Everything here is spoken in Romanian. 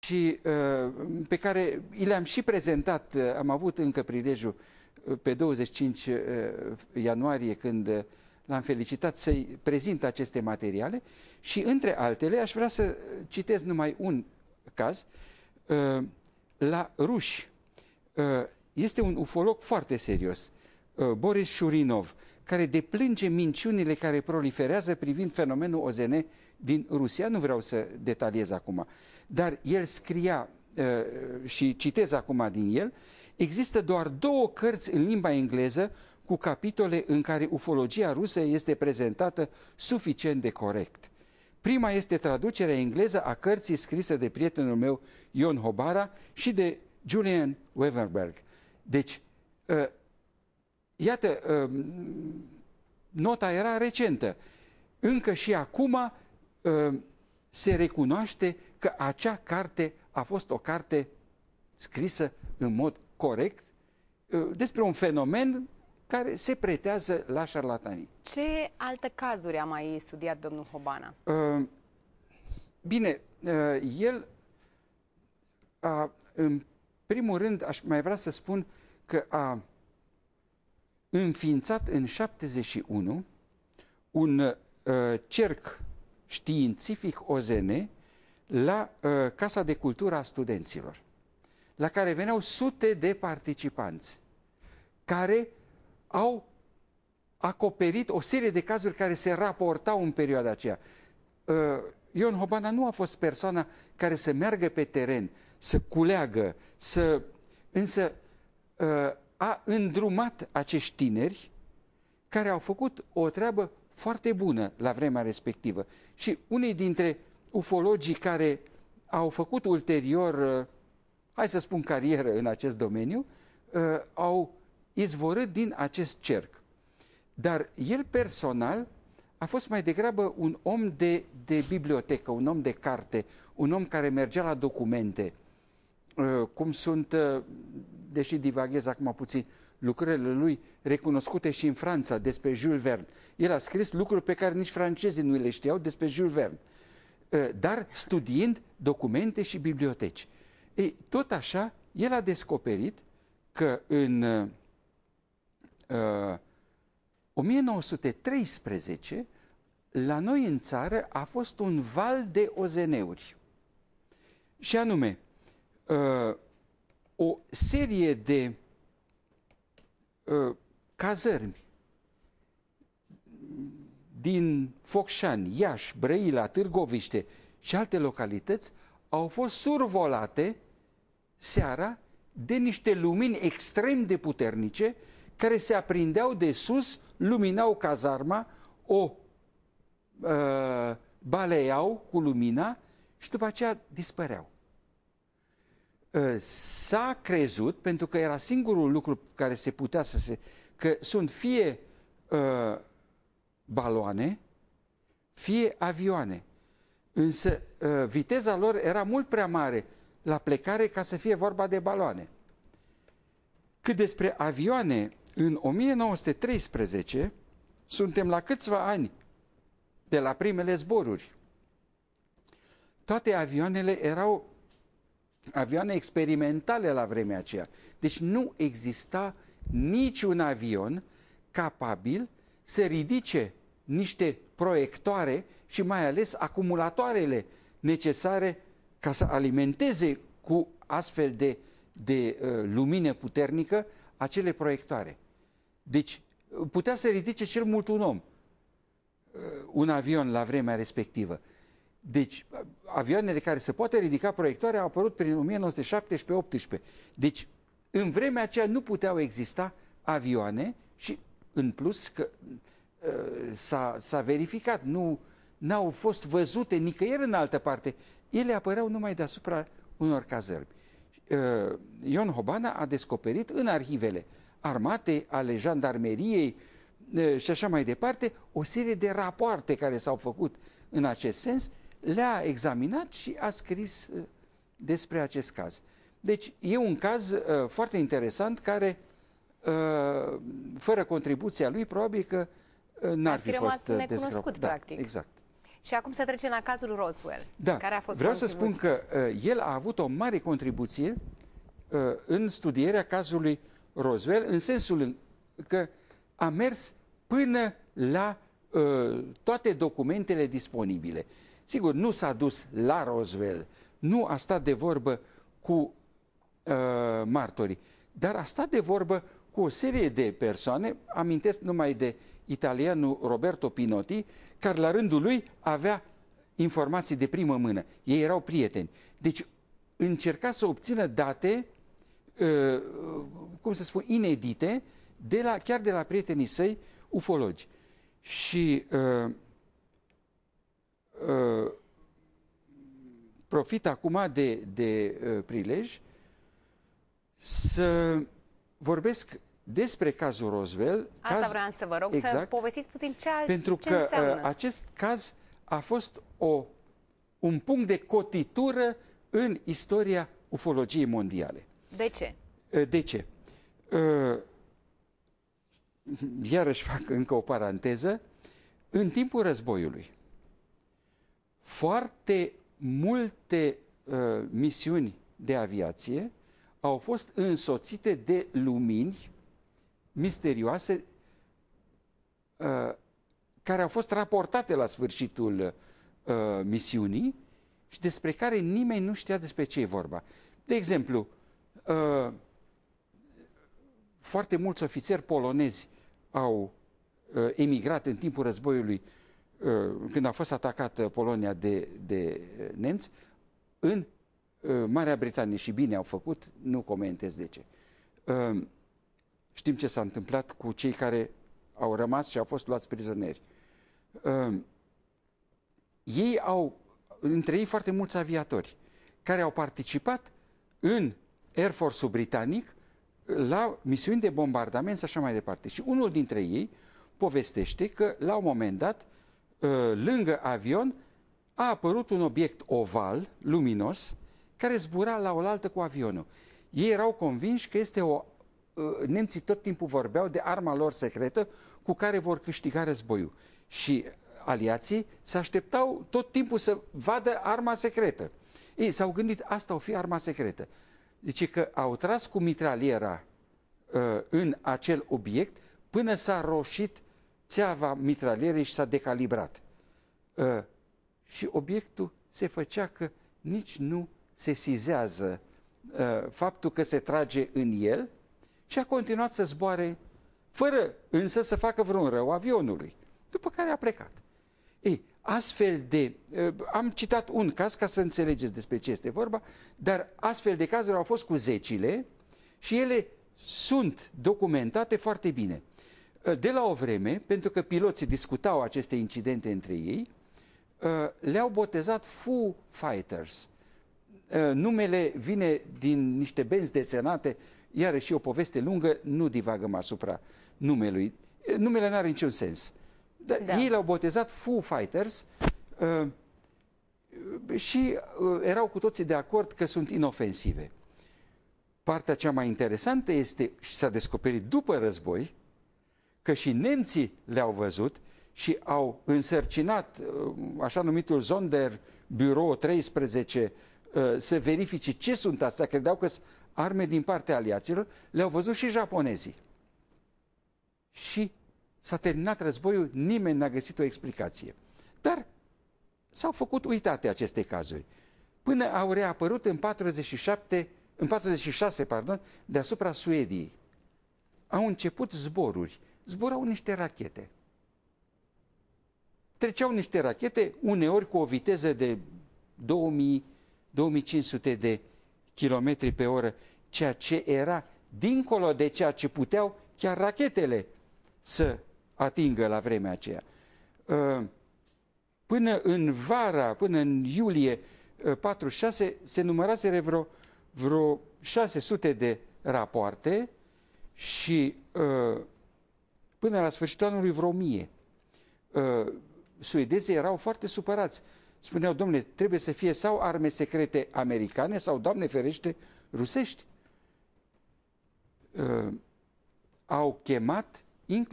și pe care i le-am și prezentat, am avut încă prilejul pe 25 ianuarie când l-am felicitat să-i prezint aceste materiale și între altele aș vrea să citez numai un caz. La ruși este un ufolog foarte serios, Boris Șurinov, care deplânge minciunile care proliferează privind fenomenul OZN din Rusia. Nu vreau să detaliez acum, dar el scria și citez acum din el: există doar 2 cărți în limba engleză cu capitole în care ufologia rusă este prezentată suficient de corect. Prima este traducerea engleză a cărții scrisă de prietenul meu Ion Hobara și de Julian Weverberg. Deci, iată, nota era recentă. Încă și acum se recunoaște că acea carte a fost o carte scrisă în mod corect despre un fenomen care se pretează la șarlatanii. Ce alte cazuri a mai studiat domnul Hobana? Bine, el în primul rând aș mai vrea să spun că a înființat în 71 un cerc științific OZN la Casa de Cultură a Studenților, la care veneau sute de participanți care au acoperit o serie de cazuri care se raportau în perioada aceea. Ion Hobana nu a fost persoana care să meargă pe teren, să culeagă, însă a îndrumat acești tineri care au făcut o treabă foarte bună la vremea respectivă. Și unii dintre ufologii care au făcut ulterior, hai să spun, carieră în acest domeniu, au izvorât din acest cerc. Dar el personal a fost mai degrabă un om de bibliotecă, un om de carte, un om care mergea la documente, cum sunt, deși divaghez acum puțin, lucrările lui recunoscute și în Franța despre Jules Verne. El a scris lucruri pe care nici francezii nu le știau despre Jules Verne, dar studiind documente și biblioteci. Ei, tot așa, el a descoperit că în 1913, la noi în țară a fost un val de OZN-uri. Și anume, o serie de cazărmi din Focșani, Iași, Brăila, Târgoviște și alte localități au fost survolate seara de niște lumini extrem de puternice care se aprindeau de sus, luminau cazarma, o baleiau cu lumina și după aceea dispăreau. S-a crezut, pentru că era singurul lucru care se putea că sunt fie baloane, fie avioane. Însă viteza lor era mult prea mare la plecare ca să fie vorba de baloane. Cât despre avioane, în 1913 suntem la câțiva ani de la primele zboruri. Toate avioanele erau avioane experimentale la vremea aceea. Deci nu exista niciun avion capabil să ridice niște proiectoare și mai ales acumulatoarele necesare ca să alimenteze cu astfel de lumină puternică acele proiectoare. Deci putea să ridice cel mult un om, un avion la vremea respectivă. Deci avioanele care se poate ridica proiectoare au apărut prin 1917-18. Deci în vremea aceea nu puteau exista avioane și în plus că s-a verificat, n-au fost văzute nicăieri în altă parte. Ele apăreau numai deasupra unor cazărmi. Ion Hobana a descoperit în arhivele armatei, ale jandarmeriei și așa mai departe, o serie de rapoarte care s-au făcut în acest sens, le-a examinat și a scris despre acest caz. Deci e un caz foarte interesant care, fără contribuția lui, probabil că n-ar fi fost necunoscut, descoperit. practic. Da, exact. Și acum să trecem la cazul Roswell. Da, Care a fost vreau să spun că el a avut o mare contribuție în studierea cazului Roswell, în sensul că a mers până la toate documentele disponibile. Sigur, nu s-a dus la Roswell, nu a stat de vorbă cu martorii, dar a stat de vorbă cu o serie de persoane, amintesc numai de italianul Roberto Pinotti, care la rândul lui avea informații de primă mână. Ei erau prieteni. Deci încerca să obțină date, cum să spun, inedite, chiar de la prietenii săi ufologi. Și profit acum de prilej să vorbesc despre cazul Roswell. Asta vreau să vă rog, exact, să povestiți puțin pentru ce că înseamnă. Acest caz a fost un punct de cotitură în istoria ufologiei mondiale. De ce? De ce? Iarăși fac încă o paranteză. În timpul războiului, foarte multe misiuni de aviație au fost însoțite de lumini misterioase care au fost raportate la sfârșitul misiunii și despre care nimeni nu știa despre ce e vorba. De exemplu, foarte mulți ofițeri polonezi au emigrat în timpul războiului, când a fost atacată Polonia de nemți, în Marea Britanie, și bine au făcut, nu comentez de ce. Știm ce s-a întâmplat cu cei care au rămas și au fost luați prizonieri. Ei au, între ei, foarte mulți aviatori care au participat în Air Force-ul britanic la misiuni de bombardament și așa mai departe. Și unul dintre ei povestește că la un moment dat, lângă avion, a apărut un obiect oval, luminos, care zbura la oaltă cu avionul. Ei erau convinși că este nemții tot timpul vorbeau de arma lor secretă cu care vor câștiga războiul. Și aliații se așteptau tot timpul să vadă arma secretă. Ei s-au gândit, asta o fi arma secretă. Deci că au tras cu mitraliera în acel obiect până s-a roșit țeava mitralierei și s-a decalibrat. Și obiectul se făcea că nici nu se sizează faptul că se trage în el și a continuat să zboare fără însă să facă vreun rău avionului, după care a plecat. Ei, astfel de... am citat un caz ca să înțelegeți despre ce este vorba, dar astfel de cazuri au fost cu zecile și ele sunt documentate foarte bine. De la o vreme, pentru că piloții discutau aceste incidente între ei, le-au botezat Foo Fighters. Numele vine din niște benzi desenate, iarăși o poveste lungă, nu divagăm asupra numelui. Numele n-are niciun sens. Da. Ei l-au botezat Foo Fighters și erau cu toții de acord că sunt inofensive. Partea cea mai interesantă este, și s-a descoperit după război, că și nemții le-au văzut și au însărcinat așa numitul Sonderbureau 13 să verifice ce sunt astea, credeau că sunt arme din partea aliaților, le-au văzut și japonezii. Și s-a terminat războiul, nimeni n-a găsit o explicație. Dar s-au făcut uitate aceste cazuri. Până au reapărut în 46, deasupra Suediei. Au început zboruri. Zburau niște rachete. Treceau niște rachete, uneori cu o viteză de 2000-2500 de kilometri pe oră, ceea ce era dincolo de ceea ce puteau chiar rachetele să atingă la vremea aceea. Până în vara, până în iulie 46, se număraseră vreo 600 de rapoarte și până la sfârșitul anului vreo 1000. Suedezii erau foarte supărați. Spuneau, domnule, trebuie să fie sau arme secrete americane sau, Doamne ferește, rusești. Au chemat